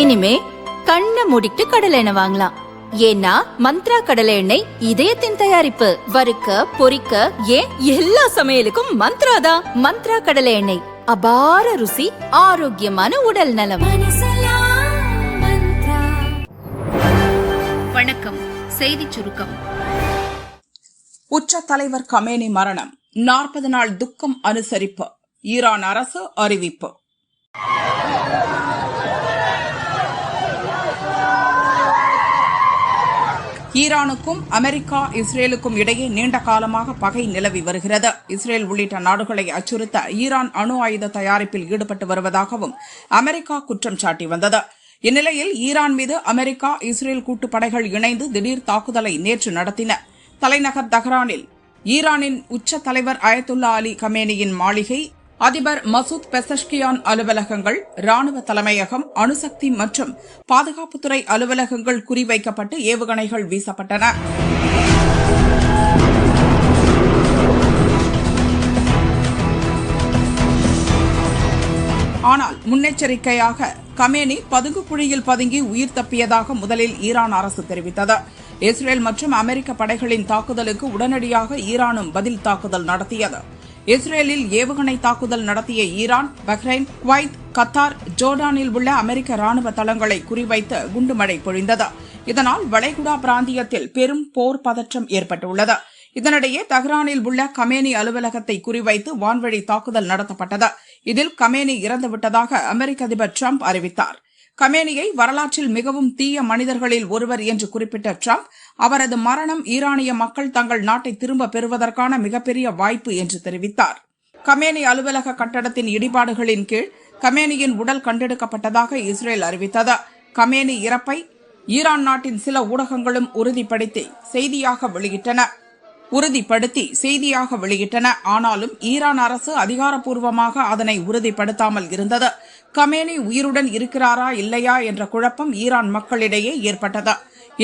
இனிமே கண்ணை மூடிட்டு கடலை எண்ணெய் வாங்கலாம். ஏன்னா மந்த்ரா கடலை எண்ணெய் இதயத்தின் தயாரிப்பு. வறுக்க பொரிக்க ஏன் எல்லா சமையலுக்கும் மந்த்ரா தான். மந்த்ரா கடலை எண்ணெய், அபார ருசி, ஆரோக்கியமான உடல் நலம். வணக்கம். செய்தி சுருக்கம். உச்ச தலைவர் கமேனி மரணம், 40 நாள் துக்கம் அனுசரிப்பு, ஈரான் அரசு அறிவிப்பு. ஈரானுக்கும் அமெரிக்கா இஸ்ரேலுக்கும் இடையே நீண்ட காலமாக பகை நிலவி வருகிறது. இஸ்ரேல் உள்ளிட்ட நாடுகளை அச்சுறுத்த ஈரான் அணு ஆயுத தயாரிப்பில் ஈடுபட்டு வருவதாகவும் அமெரிக்கா குற்றம் சாட்டி வந்தது. இந்நிலையில் ஈரான் மீது அமெரிக்கா இஸ்ரேல் கூட்டுப்படைகள் இணைந்து திடீர் தாக்குதலை நேற்று நடத்தின. தலைநகர் தஹ்ரானில் ஈரானின் உச்ச தலைவர் அயத்துல்லா அலி கமேனியின் மாளிகை, அதிபர் மசூத் பெசஷ்கியான் அலுவலகங்கள், ராணுவ தலைமையகம், அணுசக்தி மற்றும் பாதுகாப்புத்துறை அலுவலகங்கள் குறிவைக்கப்பட்டு ஏவுகணைகள் வீசப்பட்டன. ஆனால் முன்னெச்சரிக்கையாக கமேனி பதுங்கு குழியில் பதுங்கி உயிர் தப்பியதாக முதலில் ஈரான் அரசு தெரிவித்தது. இஸ்ரேல் மற்றும் அமெரிக்க படைகளின் தாக்குதலுக்கு உடனடியாக ஈரானும் பதில் தாக்குதல் நடத்தியது. இஸ்ரேலில் ஏவுகணை தாக்குதல் நடத்திய ஈரான், பஹ்ரைன், குவைத், கத்தார், ஜோர்டானில் உள்ள அமெரிக்க ராணுவ தளங்களை குறிவைத்து குண்டுமழை பொழிந்தது. இதனால் வளைகுடா பிராந்தியத்தில் பெரும் போர் பதற்றம் ஏற்பட்டுள்ளது. இதனிடையே தஹ்ரானில் உள்ள கமேனி அலுவலகத்தை குறிவைத்து வான்வழி தாக்குதல் நடத்தப்பட்டது. இதில் கமேனி இறந்துவிட்டதாக அமெரிக்க அதிபர் டிரம்ப் அறிவித்தார். கமேனியை வரலாற்றில் மிகவும் தீய மனிதர்களில் ஒருவர் என்று குறிப்பிட்ட டிரம்ப், அவரது மரணம் ஈரானிய மக்கள் தங்கள் நாட்டை திரும்ப பெறுவதற்கான மிகப்பெரிய வாய்ப்பு என்று தெரிவித்தார். கமேனி அலுவலக கட்டடத்தின் இடிபாடுகளின் கீழ் கமேனியின் உடல் கண்டெடுக்கப்பட்டதாக இஸ்ரேல் அறிவித்தது. கமேனி இறப்பை ஈரான் நாட்டின் சில ஊடகங்களும் உறுதிப்படுத்தி செய்தியாக வெளியிட்டன. ஆனாலும் ஈரான் அரசு அதிகாரப்பூர்வமாக அதனை உறுதிப்படுத்தாமல் இருந்தது. கமேனி உயிருடன் இருக்கிறாரா இல்லையா என்ற குழப்பம் ஈரான் மக்களிடையே ஏற்பட்டது.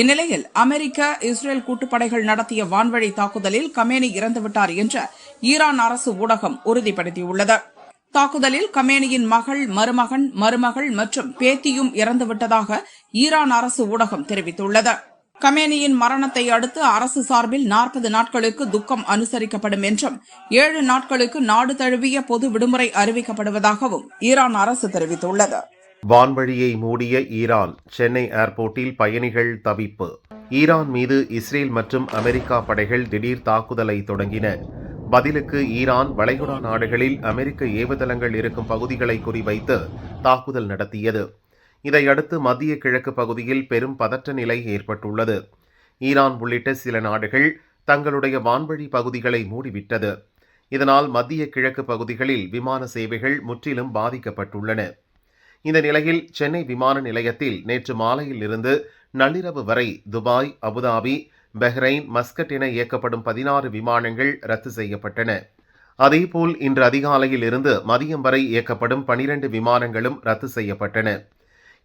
இந்நிலையில் அமெரிக்க இஸ்ரேல் கூட்டுப்படைகள் நடத்திய வான்வழி தாக்குதலில் கமேனி இறந்துவிட்டார் என்று ஈரான் அரசு ஊடகம் உறுதிப்படுத்தியுள்ளது. தாக்குதலில் கமேனியின் மகள், மருமகள் மற்றும் பேத்தியும் இறந்துவிட்டதாக ஈரான் அரசு ஊடகம் தெரிவித்துள்ளது. கமேனியின் மரணத்தை அடுத்து அரசு சார்பில் 40 நாட்களுக்கு துக்கம் அனுசரிக்கப்படும் என்றும் 7 நாட்களுக்கு நாடு தழுவிய பொது விடுமுறை அறிவிக்கப்படுவதாகவும் ஈரான் அரசு தெரிவித்துள்ளது. வான்வழியை மூடிய ஈரான், சென்னை ஏர்போர்ட்டில் பயணிகள் தவிப்பு. ஈரான் மீது இஸ்ரேல் மற்றும் அமெரிக்கா படைகள் திடீர் தாக்குதலை தொடங்கின. பதிலுக்கு ஈரான் வளைகுடா நாடுகளில் அமெரிக்க ஏவுதளங்கள் இருக்கும் பகுதிகளை குறிவைத்து தாக்குதல் நடத்தியது. இதையடுத்து மத்திய கிழக்கு பகுதியில் பெரும் பதற்ற நிலை ஏற்பட்டுள்ளது. ஈரான் உள்ளிட்ட சில நாடுகள் தங்களுடைய வான்வழி பகுதிகளை மூடிவிட்டது. இதனால் மத்திய கிழக்கு பகுதிகளில் விமான சேவைகள் முற்றிலும் பாதிக்கப்பட்டுள்ளன. இந்த நிலையில் சென்னை விமான நிலையத்தில் நேற்று மாலையில் இருந்து நள்ளிரவு வரை துபாய், அபுதாபி, பஹ்ரைன், மஸ்கட் என இயக்கப்படும் 16 விமானங்கள் ரத்து செய்யப்பட்டன. அதேபோல் இன்று அதிகாலையில் இருந்து மதியம் வரை இயக்கப்படும் 12 விமானங்களும் ரத்து செய்யப்பட்டன.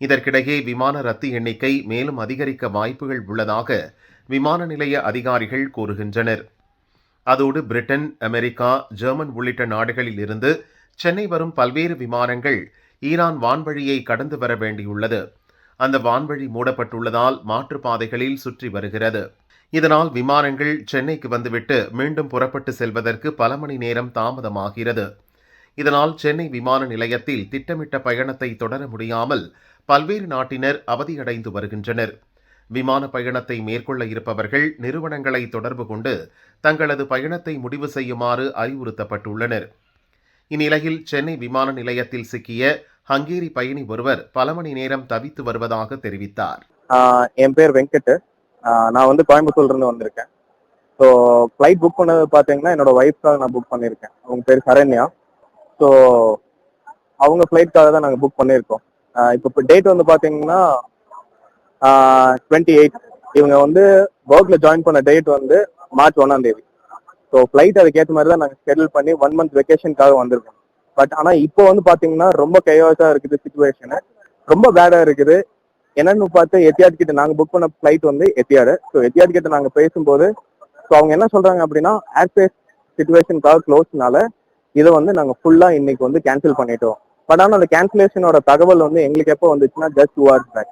இதற்கிடையே விமான ரத்து எண்ணிக்கை மேலும் அதிகரிக்க வாய்ப்புகள் உள்ளதாக விமான நிலைய அதிகாரிகள் கூறுகின்றனர். அதோடு பிரிட்டன், அமெரிக்கா, ஜெர்மன் உள்ளிட்ட நாடுகளில் இருந்து சென்னை வரும் பல்வேறு விமானங்கள் ஈரான் வான்வழியை கடந்து வர வேண்டியுள்ளது. அந்த வான்வழி மூடப்பட்டுள்ளதால் மாற்றுப்பாதைகளில் சுற்றி வருகிறது. இதனால் விமானங்கள் சென்னைக்கு வந்துவிட்டு மீண்டும் புறப்பட்டு செல்வதற்கு பல மணி நேரம் தாமதமாகிறது. இதனால் சென்னை விமான நிலையத்தில் திட்டமிட்ட பயணத்தை தொடர முடியாமல் பல்வேறு நாட்டினர் அவதியடைந்து வருகின்றனர். விமான பயணத்தை மேற்கொள்ள இருப்பவர்கள் நிறுவனங்களை தொடர்பு கொண்டு தங்களது பயணத்தை முடிவு செய்யுமாறு அறிவுறுத்தப்பட்டுள்ளனர். இந்நிலையில் சென்னை விமான நிலையத்தில் சிக்கிய ஹங்கேரி பயணி ஒருவர் பல மணி நேரம் தவித்து வருவதாக தெரிவித்தார். என் பேர் வெங்கட். நான் கோயம்புத்தூர்ல இருந்து வந்திருக்கேன். ஸோ ஃப்ளைட் புக் பண்ணது பார்த்தீங்கன்னா என்னோட ஒய்ஃப்காக நான் புக் பண்ணியிருக்கேன். அவங்க பேர் சரண்யா. ஸோ அவங்க ஃப்ளைட்காக தான் நாங்கள் புக் பண்ணியிருக்கோம். இப்போ டேட் பார்த்தீங்கன்னா 28. இவங்க ஒர்க்ல ஜாயின் பண்ண டேட் மார்ச் 1ஆம் தேதி. ஸோ ஃப்ளைட் அதுக்கேற்ற மாதிரி தான் நாங்கள் ஷெட்யூல் பண்ணி 1 மந்த் வெக்கேஷனுக்காக வந்திருக்கோம். பட் ஆனால் இப்போ பார்த்தீங்கன்னா ரொம்ப கையோசா இருக்குது சிச்சுவேஷனு, ரொம்ப பேடா இருக்குது. என்னன்னு பார்த்து எத்தியாட் கிட்ட நாங்கள் புக் பண்ண ஃப்ளைட் எத்தியாடு. ஸோ எத்தியாட் கிட்ட நாங்கள் பேசும்போது ஸோ அவங்க என்ன சொல்றாங்க அப்படின்னா, ஏர்ஸ்பேஸ் சிச்சுவேஷனுக்காக க்ளோஸ்னால இதை நாங்கள் ஃபுல்லாக இன்னைக்கு கேன்சல் பண்ணிட்டோம். பட் ஆனால் அந்த கேன்சலேஷனோட தகவல் வந்து எங்களுக்கு எப்போ வந்துச்சுன்னா ஜஸ்ட் 2 hours பேக்.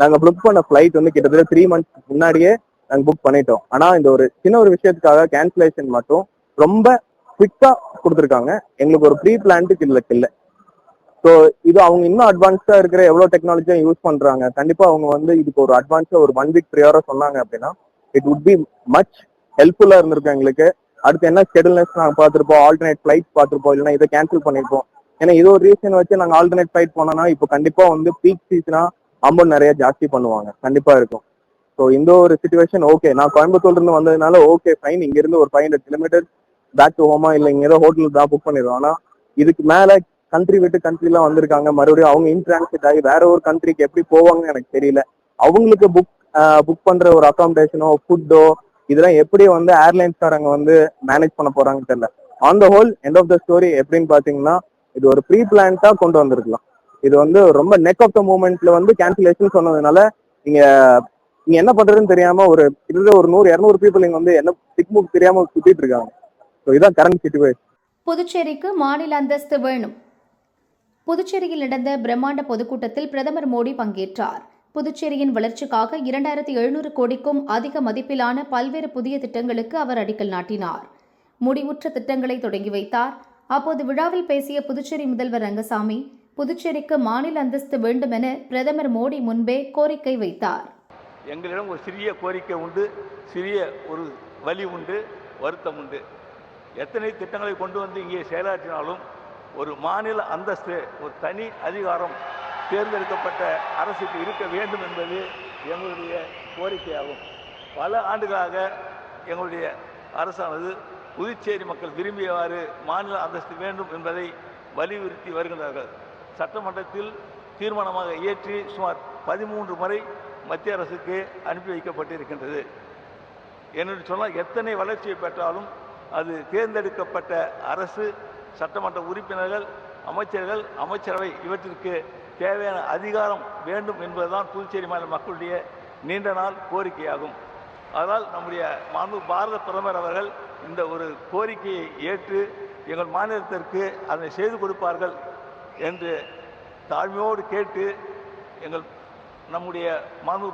நாங்கள் புக் பண்ண ஃபிளைட் வந்து கிட்டத்தட்ட 3 months முன்னாடியே நாங்கள் புக் பண்ணிட்டோம். ஆனால் இந்த ஒரு சின்ன ஒரு விஷயத்துக்காக கேன்சலேஷன் மட்டும் ரொம்ப குவிக்கா கொடுத்துருக்காங்க. எங்களுக்கு ஒரு ப்ரீ பிளான்ட்டுக்கு இல்லை. ஸோ இது அவங்க இன்னும் அட்வான்ஸ்டா இருக்கிற எவ்வளவு டெக்னாலஜியா யூஸ் பண்றாங்க. கண்டிப்பா அவங்க வந்து இதுக்கு ஒரு அட்வான்ஸா ஒரு 1 week ப்ரியாரா சொன்னாங்க அப்படின்னா இட் வுட் பி மச் ஹெல்ப்ஃபுல்லா இருந்திருக்கும் எங்களுக்கு. அடுத்து என்ன ஸ்கெடியூல்ஸ் நாங்கள் பார்த்துருப்போம், ஆல்டர்னேட் ஃபிளைட் பார்த்துருப்போம், இல்லைன்னா இதை கேன்சல் பண்ணிருப்போம். ஏன்னா இது ஒரு ரீசன் வச்சு நாங்கள் ஆல்டர்னேட் ஃபிளைட் போனோம்னா இப்போ கண்டிப்பா வந்து பீக் சீசனா அமௌண்ட் நிறைய ஜாஸ்தி பண்ணுவாங்க, கண்டிப்பா இருக்கும். ஸோ இந்த ஒரு சுச்சுவேஷன் ஓகே, நான் கோயம்புத்தூர்ல இருந்து வந்ததுனால ஓகே ஃபைன், இங்க இருந்து ஒரு 500 kilometers பேக் டு ஹோமா இல்லை இங்க ஏதோ ஹோட்டலுக்கு தான் புக் பண்ணிடுவோம். ஆனா இதுக்கு மேல கண்ட்ரி விட்டு கண்ட்ரிலாம் வந்திருக்காங்க, மறுபடியும் அவங்க இன்ட்ரான்சிட் ஆகி வேற ஒரு கண்ட்ரிக்கு எப்படி போவாங்கன்னு எனக்கு தெரியல. அவங்களுக்கு புக் பண்ற ஒரு அகாமடேஷனோ ஃபுட்டோ இதெல்லாம் எப்படி வந்து ஏர்லைன்ஸ்காரங்க வந்து மேனேஜ் பண்ண போறாங்கன்னு தெரியல. On the whole end of the story எப்படின்னு பாத்தீங்கன்னா இது ஒரு ப்ரீ பிளான்டா கொண்டு வந்திருக்கலாம். இது வந்து ரொம்ப நெக் ஆஃப் த மூமெண்ட்ல வந்து கேன்சலேஷன் சொன்னதுனால நீங்க என்ன பண்றதுன்னு தெரியாம ஒரு 100-200 பீப்புள் இங்க வந்து என்ன திக்முக் தெரியாம சுத்திட்டு இருக்காங்க. ஸோ இதான் கரண்ட் சிச்சுவேஷன். புதுச்சேரிக்கு மாநில அந்தஸ்து வேணும். புதுச்சேரியில் நடந்த பிரம்மாண்ட பொதுக்கூட்டத்தில் பிரதமர் மோடி பங்கேற்றார். புதுச்சேரியின் வளர்ச்சிக்காக 2700 கோடிக்கும் அதிக மதிப்பிலான பல்வேறு புதிய திட்டங்களுக்கு அவர் அடிக்கல் நாட்டினார். முடிவுற்ற திட்டங்களை தொடங்கி வைத்தார். அப்போது விழாவில் பேசிய புதுச்சேரி முதல்வர் ரங்கசாமி, புதுச்சேரிக்கு மாநில அந்தஸ்து வேண்டும் என பிரதமர் மோடி முன்பே கோரிக்கை வைத்தார். எங்களிடம் ஒரு சிறிய கோரிக்கை உண்டு, சிறிய ஒரு வலி உண்டு, வருத்தம் உண்டு. எத்தனை திட்டங்களை கொண்டு வந்து இங்கே செயலாற்றினாலும் ஒரு மாநில அந்தஸ்து, ஒரு தனி அதிகாரம் தேர்ந்தெடுக்கப்பட்ட அரசுக்கு இருக்க வேண்டும் என்பது எங்களுடைய கோரிக்கையாகும். பல ஆண்டுகளாக எங்களுடைய அரசானது புதுச்சேரி மக்கள் விரும்பியவாறு மாநில அந்தஸ்து வேண்டும் என்பதை வலியுறுத்தி வருகின்றார்கள். சட்டமன்றத்தில் தீர்மானமாக இயற்றி சுமார் 13 முறை மத்திய அரசுக்கு அனுப்பி வைக்கப்பட்டிருக்கின்றது. என்று சொன்னால் எத்தனை வளர்ச்சியை பெற்றாலும் அது தேர்ந்தெடுக்கப்பட்ட அரசு, சட்டமன்ற உறுப்பினர்கள், அமைச்சர்கள், அமைச்சரவை இவற்றிற்கு தேவையான அதிகாரம் வேண்டும் என்பதுதான் புதுச்சேரி மாநில மக்களுடைய நீண்ட நாள் கோரிக்கையாகும். அதனால் நம்முடைய பாரத பிரதமர் அவர்கள் இந்த ஒரு கோரிக்கையை ஏற்று எங்கள் மாநிலத்திற்கு அதனை செய்து கொடுப்பார்கள் என்று தாழ்மையோடு கேட்டு நம்முடைய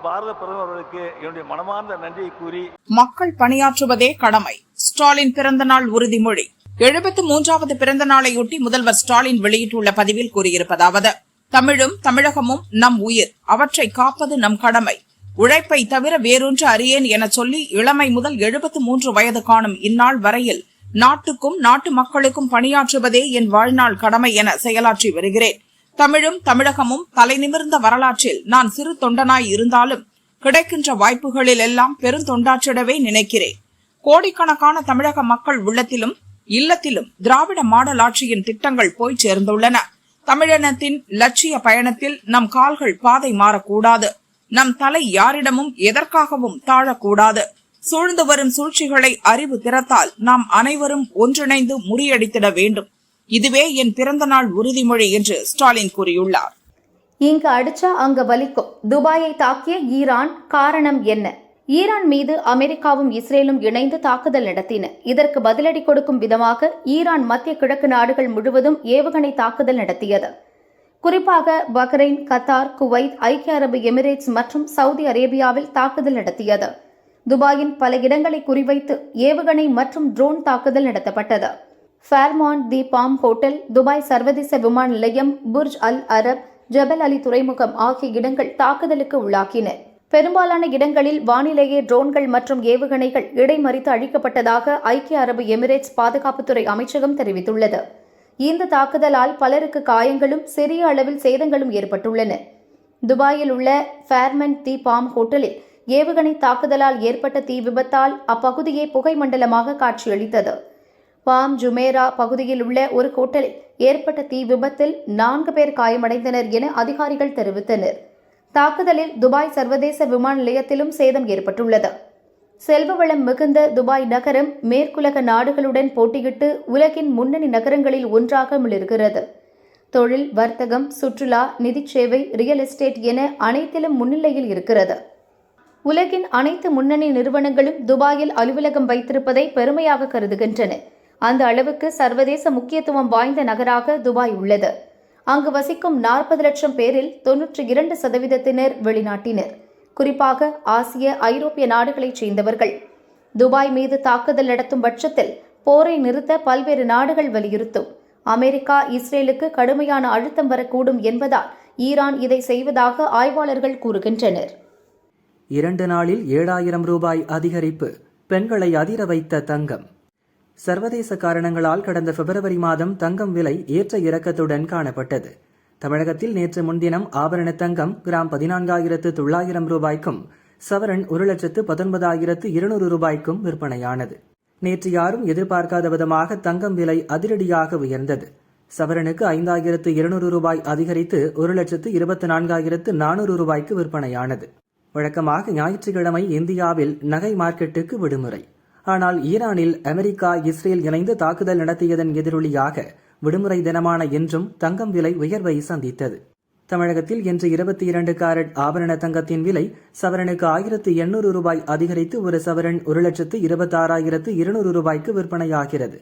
பாரத பிரதமர் அவர்களுக்கு என்னுடைய மனமார்ந்த நன்றியை கூறி, மக்கள் பணியாற்றுவதே கடமை. ஸ்டாலின் பிறந்த நாள் உறுதிமொழி. 73வது பிறந்த நாளையொட்டி முதல்வர் ஸ்டாலின் வெளியிட்டுள்ள பதிவில் கூறியிருப்பதாவது: தமிழும் தமிழகமும் நம் உயிர், அவற்றை காப்பது நம் கடமை. உழைப்பை தவிர வேறொன்று அறியேன் என சொல்லி இளமை முதல் 73 வயது காணும் இந்நாள் வரையில் நாட்டுக்கும் நாட்டு மக்களுக்கும் பணியாற்றுவதே என் வாழ்நாள் கடமை என செயலாற்றி வருகிறேன். தமிழும் தமிழகமும் தலைநிமிர்ந்த வரலாற்றில் நான் சிறு தொண்டனாய் இருந்தாலும் கிடைக்கின்ற வாய்ப்புகளில் எல்லாம் பெருந்தொண்டாற்றிடவே நினைக்கிறேன். கோடிக்கணக்கான தமிழக மக்கள் உள்ளத்திலும் இல்லத்திலும் திராவிட மாடல் ஆட்சியின் திட்டங்கள் போய் சேர்ந்துள்ளன. தமிழினத்தின் லட்சிய பயணத்தில் நம் கால்கள் பாதை மாறக்கூடாது. நம் தலை யாரிடமும் எதற்காகவும் தாழக்கூடாது. சூழ்ந்து வரும் சூழ்ச்சிகளை அறிவு திறத்தால் நாம் அனைவரும் ஒன்றிணைந்து முறியடித்திட வேண்டும். இதுவே என் பிறந்த நாள் உறுதிமொழி என்று ஸ்டாலின் கூறியுள்ளார். இங்கு அடிச்சா அங்க வலிக்கும். துபாயை தாக்கிய ஈரான், காரணம் என்ன? ஈரான் மீது அமெரிக்காவும் இஸ்ரேலும் இணைந்து தாக்குதல் நடத்தின. இதற்கு பதிலடி கொடுக்கும் விதமாக ஈரான் மத்திய கிழக்கு நாடுகள் முழுவதும் ஏவுகணை தாக்குதல் நடத்தியது. குறிப்பாக பஹ்ரைன், கத்தார், குவைத், ஐக்கிய அரபு எமிரேட்ஸ் மற்றும் சவுதி அரேபியாவில் தாக்குதல் நடத்தியது. துபாயின் பல இடங்களை குறிவைத்து ஏவுகணை மற்றும் ட்ரோன் தாக்குதல் நடத்தப்பட்டது. ஃபேர்மான் தி பாம் ஹோட்டல், துபாய் சர்வதேச விமான நிலையம், புர்ஜ் அல் அரப், ஜபல் அலி துறைமுகம் ஆகிய இடங்கள் தாக்குதலுக்கு உள்ளாக்கின. பெரும்பாலான இடங்களில் வானிலேயே ட்ரோன்கள் மற்றும் ஏவுகணைகள் இடைமறித்து அழிக்கப்பட்டதாக ஐக்கிய அரபு எமிரேட்ஸ் பாதுகாப்புத்துறை அமைச்சகம் தெரிவித்துள்ளது. இந்த தாக்குதலால் பலருக்கு காயங்களும் சிறிய அளவில் சேதங்களும் ஏற்பட்டுள்ளன. துபாயில் உள்ள ஃபேர்மன் தி பாம் ஹோட்டலில் ஏவுகணை தாக்குதலால் ஏற்பட்ட தீ விபத்தால் அப்பகுதியே புகை மண்டலமாக காட்சியளித்தது. பாம் ஜுமேரா பகுதியில் உள்ள ஒரு ஹோட்டலில் ஏற்பட்ட தீ விபத்தில் 4 பேர் காயமடைந்தனர் என அதிகாரிகள் தெரிவித்தனர். தாக்குதலில் துபாய் சர்வதேச விமான நிலையத்திலும் சேதம் ஏற்பட்டுள்ளது. செல்வ வளம் மிகுந்த துபாய் நகரம் மேற்குலக நாடுகளுடன் போட்டியிட்டு உலகின் முன்னணி நகரங்களில் ஒன்றாக மிளிர்கிறது. தொழில், வர்த்தகம், சுற்றுலா, நிதிச் சேவை, ரியல் எஸ்டேட் என அனைத்திலும் முன்னிலையில் இருக்கிறது. உலகின் அனைத்து முன்னணி நிறுவனங்களும் துபாயில் அலுவலகம் வைத்திருப்பதை பெருமையாக கருதுகின்றன. அந்த அளவுக்கு சர்வதேச முக்கியத்துவம் வாய்ந்த நகராக துபாய் உள்ளது. அங்கு வசிக்கும் 40 லட்சம் பேரில் 92% வெளிநாட்டினர், குறிப்பாக ஆசிய, ஐரோப்பிய நாடுகளைச் சேர்ந்தவர்கள். துபாய் மீது தாக்குதல் நடத்தும் பட்சத்தில் போரை நிறுத்த பல்வேறு நாடுகள் வலியுறுத்தும். அமெரிக்கா, இஸ்ரேலுக்கு கடுமையான அழுத்தம் வரக்கூடும் என்பதால் ஈரான் இதை செய்வதாக ஆய்வாளர்கள் கூறுகின்றனர். 2 நாளில் 7000 ரூபாய் அதிகரிப்பு, பெண்களை அதிர வைத்த தங்கம். சர்வதேச காரணங்களால் கடந்த பிப்ரவரி மாதம் தங்கம் விலை ஏற்ற இறக்கத்துடன் காணப்பட்டது. தமிழகத்தில் நேற்று முன்தினம் ஆபரண தங்கம் கிராம் 14,900 ரூபாய்க்கும் சவரன் 1,19,200 ரூபாய்க்கும் விற்பனையானது. நேற்று யாரும் எதிர்பார்க்காத விதமாக தங்கம் விலை அதிரடியாக உயர்ந்தது. சவரனுக்கு 5,200 ரூபாய் அதிகரித்து 1,24,400 ரூபாய்க்கு விற்பனையானது. வழக்கமாக ஞாயிற்றுக்கிழமை இந்தியாவில் நகை மார்க்கெட்டுக்கு விடுமுறை. ஆனால் ஈரானில் அமெரிக்கா, இஸ்ரேல் இணைந்து தாக்குதல் நடத்தியதன் எதிரொலியாக விடுமுறை தினமான இன்றும் தங்கம் விலை உயர்வை சந்தித்தது. தமிழகத்தில் இன்று 22 கேரட் ஆபரண தங்கத்தின் விலை சவரனுக்கு 1,800 ரூபாய் அதிகரித்து ஒரு சவரன் 1,26,200 ரூபாய்க்கு விற்பனையாகிறது.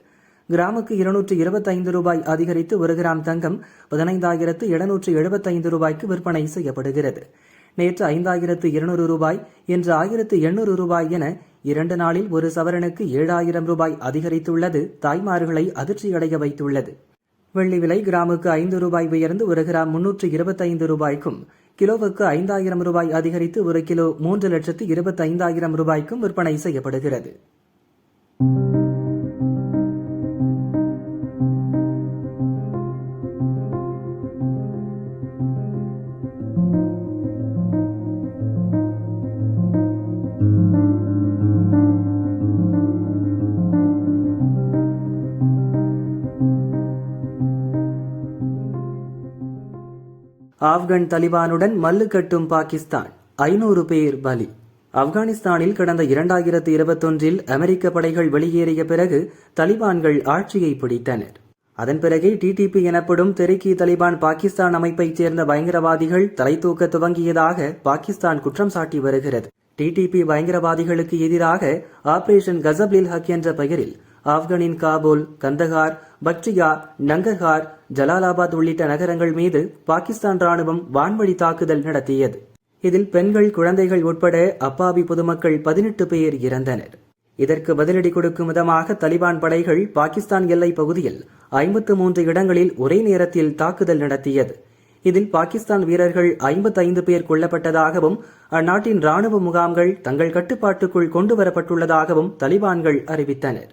கிராமுக்கு 225 ரூபாய் அதிகரித்து 1 கிராம் தங்கம் 15,775 ரூபாய்க்கு விற்பனை செய்யப்படுகிறது. நேற்று 5,200 ரூபாய், இன்று 1,800 ரூபாய் என 2 நாளில் ஒரு சவரனுக்கு 7,000 ரூபாய் அதிகரித்துள்ளது தாய்மார்களை அதிர்ச்சியடைய வைத்துள்ளது. வெள்ளி விலை கிராமுக்கு 5 ரூபாய் உயர்ந்து 1 கிராம் 325 ரூபாய்க்கும், கிலோவுக்கு 5,000 ரூபாய் அதிகரித்து 1 கிலோ 3,25,000 ரூபாய்க்கும் விற்பனை செய்யப்படுகிறது. ஆப்கான் தலிபானுடன் மல்லு கட்டும் பாகிஸ்தான், 500 பேர் பலி. ஆப்கானிஸ்தானில் கடந்த 2021 அமெரிக்க படைகள் வெளியேறிய பிறகு தலிபான்கள் ஆட்சியை பிடித்தனர். அதன் பிறகே டிடிபி எனப்படும் தெரிக்கி தலிபான் பாகிஸ்தான் அமைப்பைச் சேர்ந்த பயங்கரவாதிகள் தலை தூக்க துவங்கியதாக பாகிஸ்தான் குற்றம் சாட்டி வருகிறது. டிடிபி பயங்கரவாதிகளுக்கு எதிராக ஆபரேஷன் கசப்லில் ஹக் என்ற பெயரில் ஆப்கானின் காபூல், கந்தகார், பக்டியா, நங்கர்ஹார், ஜலாலாபாத் உள்ளிட்ட நகரங்கள் மீது பாகிஸ்தான் ராணுவம் வான்வழி தாக்குதல் நடத்தியது. இதில் பெண்கள், குழந்தைகள் உட்பட அப்பாவி பொதுமக்கள் 18 பேர் இறந்தனர். இதற்கு பதிலடி கொடுக்கும் விதமாக தலிபான் படைகள் பாகிஸ்தான் எல்லை பகுதியில் 53 இடங்களில் ஒரே நேரத்தில் தாக்குதல் நடத்தியது. இதில் பாகிஸ்தான் வீரர்கள் 55 பேர் கொல்லப்பட்டதாகவும் அந்நாட்டின் ராணுவ முகாம்கள் தங்கள் கட்டுப்பாட்டுக்குள் கொண்டுவரப்பட்டுள்ளதாகவும் தலிபான்கள் அறிவித்தனர்.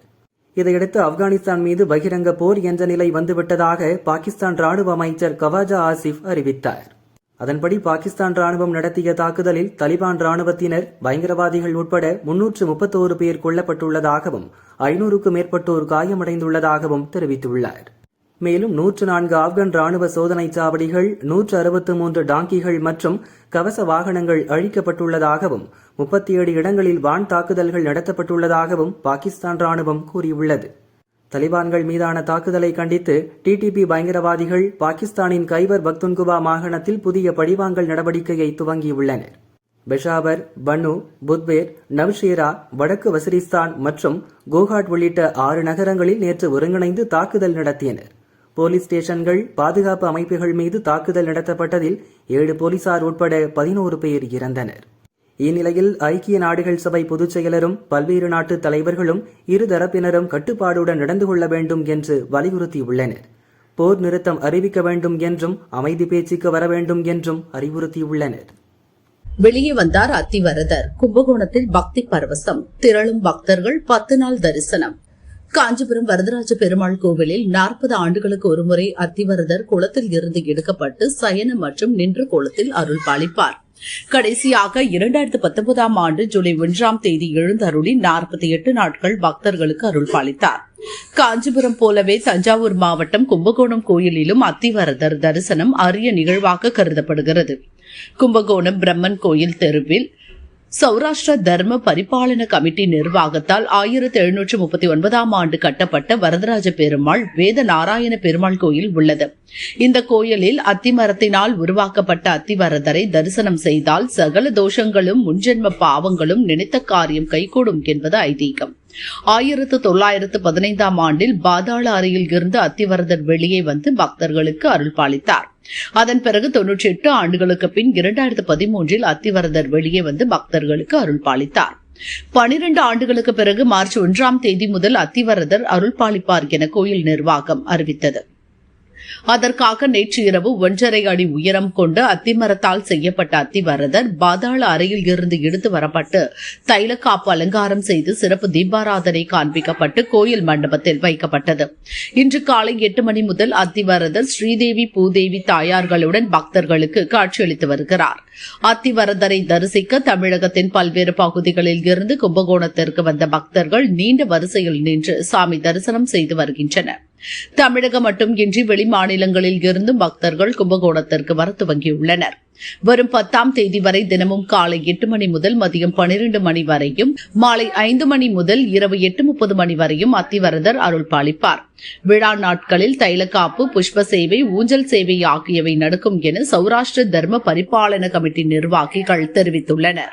இதையடுத்து ஆப்கானிஸ்தான் மீது பகிரங்க போர் என்ற நிலை வந்துவிட்டதாக பாகிஸ்தான் ராணுவ அமைச்சர் கவாஜா ஆசிப் அறிவித்தார். அதன்படி பாகிஸ்தான் ராணுவம் நடத்திய தாக்குதலில் தலிபான் ராணுவத்தினர், பயங்கரவாதிகள் உட்பட 331 பேர் கொல்லப்பட்டுள்ளதாகவும் 500க்கும் மேற்பட்டோர் காயமடைந்துள்ளதாகவும் தெரிவித்துள்ளார். மேலும் 104 ஆப்கான் ராணுவ சோதனை சாவடிகள், 163 டாங்கிகள் மற்றும் கவச வாகனங்கள் அழிக்கப்பட்டுள்ளதாகவும் 37 இடங்களில் வான் தாக்குதல்கள் நடத்தப்பட்டுள்ளதாகவும் பாகிஸ்தான் ராணுவம் கூறியுள்ளது. தலிபான்கள் மீதான தாக்குதலை கண்டித்து டிடிபி பயங்கரவாதிகள் பாகிஸ்தானின் கைபர் பக்துன்குவா மாகாணத்தில் புதிய பழிவாங்கல் நடவடிக்கையை துவங்கியுள்ளனர். பெஷாவர், பன்னு, புத்வேர், நவ்ஷேரா, வடக்கு வசிரிஸ்தான் மற்றும் கோஹாட் உள்ளிட்ட 6 நகரங்களில் நேற்று ஒருங்கிணைந்து தாக்குதல் நடத்தினர். போலீஸ் ஸ்டேஷன்கள், பாதுகாப்பு அமைப்புகள் மீது தாக்குதல் நடத்தப்பட்டதில் 7 போலீசார் உட்பட 11 பேர் இறந்தனர். இந்நிலையில் ஐக்கிய நாடுகள் சபை பொதுச் செயலரும் பல்வேறு நாட்டு தலைவர்களும் இருதரப்பினரும் கட்டுப்பாடுடன் நடந்து கொள்ள வேண்டும் என்று வலியுறுத்தியுள்ளனர். போர் நிறுத்தம் அறிவிக்க வேண்டும் என்றும் அமைதி பேச்சுக்கு வர வேண்டும் என்றும் அறிவுறுத்தியுள்ளனர். வெளியே வந்தார் அத்திவரதர். கும்பகோணத்தில் பக்தி பரவசம், திரளும் பக்தர்கள் 10 நாள் தரிசனம். காஞ்சிபுரம் வரதராஜ பெருமாள் கோவிலில் 40 ஆண்டுகளுக்கு ஒருமுறை அத்திவரதர் குளத்தில் இருந்து எடுக்கப்பட்டு சயன மற்றும் நின்ற கோலத்தில் அருள் பாலிப்பார். கடைசியாக 2019ஆம் ஆண்டு ஜூலை 1ஆம் தேதி எழுந்தருளி 48 நாட்கள் பக்தர்களுக்கு அருள் பாலித்தார். காஞ்சிபுரம் போலவே தஞ்சாவூர் மாவட்டம் கும்பகோணம் கோயிலிலும் அத்திவரதர் தரிசனம் அரிய நிகழ்வாக கருதப்படுகிறது. கும்பகோணம் பிரம்மன் கோயில் தெருவில் சௌராஷ்டிரா தர்ம பரிபாலன கமிட்டி நிர்வாகத்தால் 1739ஆம் ஆண்டு கட்டப்பட்ட வரதராஜ பெருமாள் வேத நாராயண பெருமாள் கோயில் உள்ளது. இந்த கோயிலில் அத்திமரத்தினால் உருவாக்கப்பட்ட அத்திவரதரை தரிசனம் செய்தால் சகல தோஷங்களும் முன்ஜென்ம பாவங்களும் நினைத்த காரியம் கைகூடும் என்பது ஐதீகம். 1915 ஆண்டில் பாதாள அறையில் இருந்து அத்திவரதர் வெளியே வந்து பக்தர்களுக்கு அருள் பாலித்தார். அதன் பிறகு 98 ஆண்டுகளுக்கு பின் 2013 அத்திவரதர் வெளியே வந்து பக்தர்களுக்கு அருள் பாலித்தார். 12 ஆண்டுகளுக்கு பிறகு மார்ச் 1 முதல் அத்திவரதர் அருள் பாலிப்பார் என கோயில் நிர்வாகம் அறிவித்தது. அதற்காக நேற்று இரவு 1.5 அடி உயரம் கொண்ட அத்திமரத்தால் செய்யப்பட்ட அத்திவரதர் பாதாள அறையில் இருந்து எடுத்து வரப்பட்டு தைலக்காப்பு அலங்காரம் செய்து சிறப்பு தீபாராதனை காண்பிக்கப்பட்டு கோயில் மண்டபத்தில் வைக்கப்பட்டது. இன்று காலை 8 மணி முதல் அத்திவரதர் ஸ்ரீதேவி பூதேவி தாயார்களுடன் பக்தர்களுக்கு காட்சியளித்து வருகிறார். அத்திவரதரை தரிசிக்க தமிழகத்தின் பல்வேறு பகுதிகளில் இருந்து கும்பகோணத்திற்கு வந்த பக்தர்கள் நீண்ட வரிசையில் நின்று சாமி தரிசனம் செய்து வருகின்றனர். தமிழகம் மட்டுமின்றி வெளி மாநிலங்களில் இருந்தும் பக்தர்கள் கும்பகோணத்திற்கு வர துவங்கியுள்ளனர். வரும் 10ஆம் தேதி வரை தினமும் காலை 8 மணி முதல் மதியம் 12 மணி வரையும், மாலை 5 மணி முதல் இரவு 8:30 மணி வரையும் அத்திவரதர் அருள் பாலிப்பார். விழா நாட்களில் தைலக்காப்பு, புஷ்ப சேவை, ஊஞ்சல் சேவை ஆகியவை நடக்கும் என சௌராஷ்டிர தர்ம பரிபாலன கமிட்டி நிர்வாகிகள் தெரிவித்துள்ளனர்.